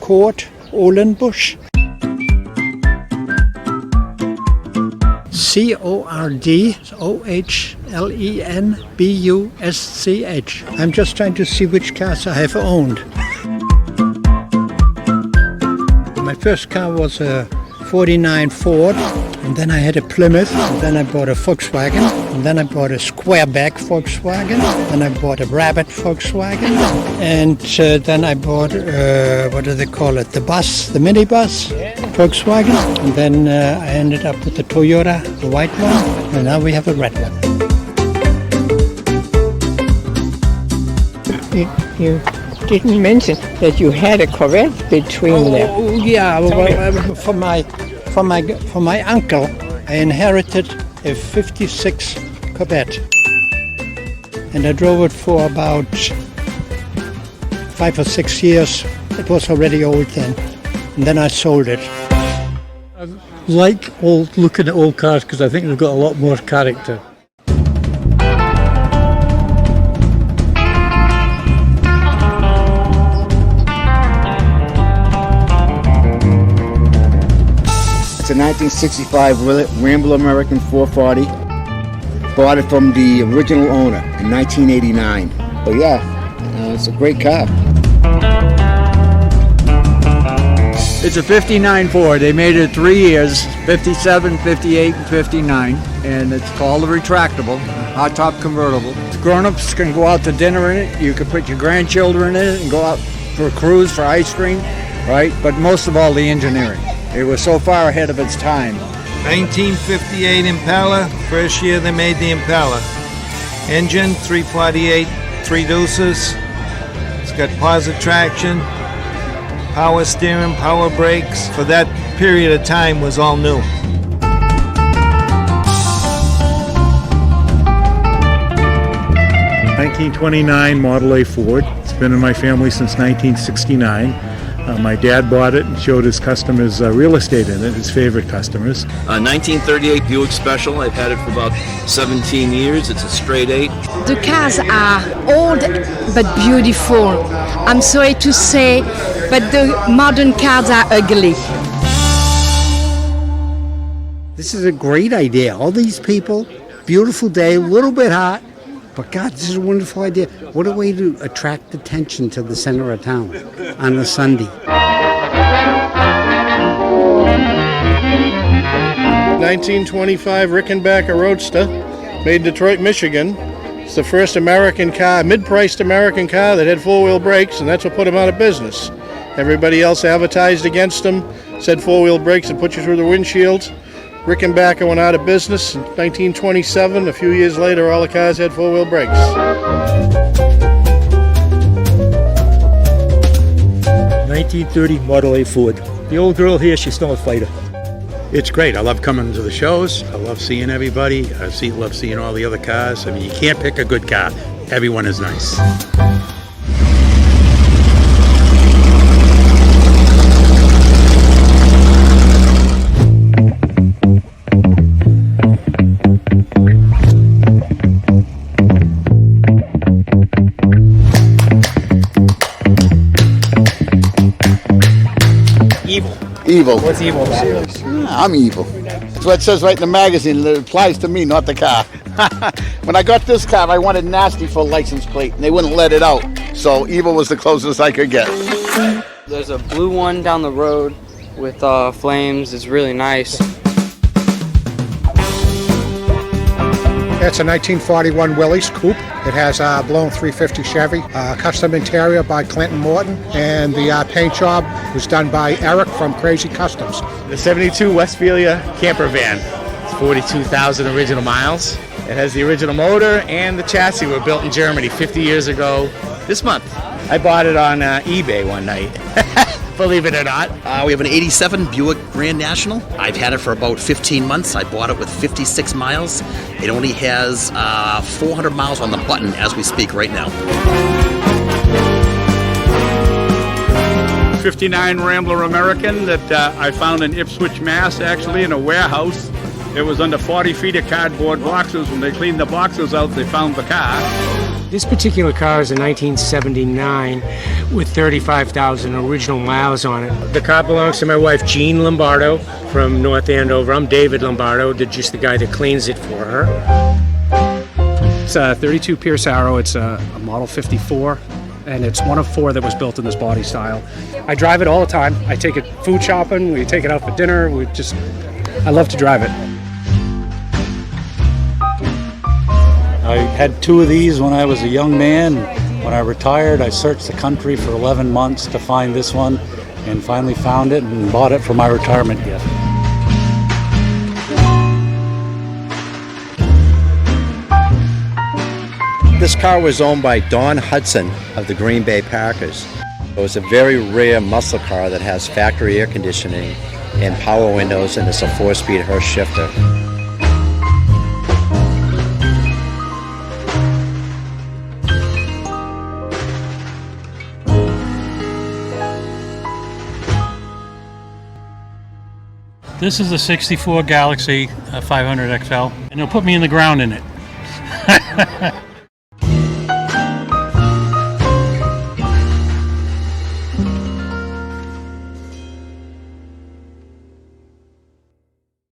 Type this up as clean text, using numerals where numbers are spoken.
Court, Ohlenbusch. CORDOHLENBUSCH. I'm just trying to see which cars I have owned. My first car was a 49 Ford, and then I had a Plymouth, and then I bought a Volkswagen, and then I bought a squareback Volkswagen, then I bought a rabbit Volkswagen, and then I bought, what do they call it, the minibus Volkswagen, and then I ended up with the Toyota, the white one, and now we have a red one. You didn't mention that you had a Corvette between them. Oh yeah, well, from my uncle, I inherited a '56 Corvette, and I drove it for about 5 or 6 years. It was already old then, and then I sold it. I like looking at old cars because I think they've got a lot more character. It's a 1965 Rambler American 440. Bought it from the original owner in 1989. But yeah, it's a great car. It's a 59 Ford. They made it 3 years, 57, 58, and 59. And it's called a retractable, hot top convertible. Grown-ups can go out to dinner in it. You can put your grandchildren in it and go out for a cruise for ice cream, right? But most of all, the engineering. It was so far ahead of its time. 1958 Impala, first year they made the Impala. Engine, 348, 3 deuces. It's got positive traction, power steering, power brakes. For that period of time was all new. '29 Model A Ford. It's been in my family since 1969. My dad bought it and showed his customers real estate in it, his favorite customers. 1938 Buick Special. I've had it for about 17 years. It's a straight 8. The cars are old but beautiful. I'm sorry to say, but the modern cars are ugly. This is a great idea. All these people, beautiful day, a little bit hot, but God, this is a wonderful idea. What a way to attract attention to the center of town on a Sunday. 1925 Rickenbacker Roadster, made in Detroit, Michigan. It's the first American car, mid-priced American car that had four-wheel brakes, and that's what put them out of business. Everybody else advertised against them, said four-wheel brakes would put you through the windshield. Rickenbacker went out of business in 1927. A few years later, all the cars had four-wheel brakes. 1930 Model A Ford. The old girl here, she's still a fighter. It's great. I love coming to the shows. I love seeing everybody. I love seeing all the other cars. I mean, you can't pick a good car. Everyone is nice. Evil. What's evil about it? I'm evil. That's what it says right in the magazine. It applies to me, not the car. When I got this car, I wanted nasty for a license plate, and they wouldn't let it out. So evil was the closest I could get. There's a blue one down the road with flames. It's really nice. It's a 1941 Willys Coupe. It has a blown 350 Chevy, custom interior by Clinton Morton, and the paint job was done by Eric from Crazy Customs. The 72 Westphalia camper van. It's 42,000 original miles. It has the original motor and the chassis were built in Germany 50 years ago this month. I bought it on eBay one night. Believe it or not. We have an 87 Buick Grand National. I've had it for about 15 months. I bought it with 56 miles. It only has 400 miles on the button as we speak right now. 59 Rambler American that I found in Ipswich, Mass, actually in a warehouse. It was under 40 feet of cardboard boxes. When they cleaned the boxes out, they found the car. This particular car is a 1979 with 35,000 original miles on it. The car belongs to my wife, Jean Lombardo, from North Andover. I'm David Lombardo, just the guy that cleans it for her. It's a 32 Pierce Arrow. It's a Model 54, and it's one of 4 that was built in this body style. I drive it all the time. I take it food shopping. We take it out for dinner. I love to drive it. I had 2 of these when I was a young man. When I retired, I searched the country for 11 months to find this one, and finally found it and bought it for my retirement gift. This car was owned by Don Hudson of the Green Bay Packers. It was a very rare muscle car that has factory air conditioning and power windows, and it's a 4-speed Hurst shifter. This is a 64 Galaxy 500 XL, and they'll put me in the ground in it.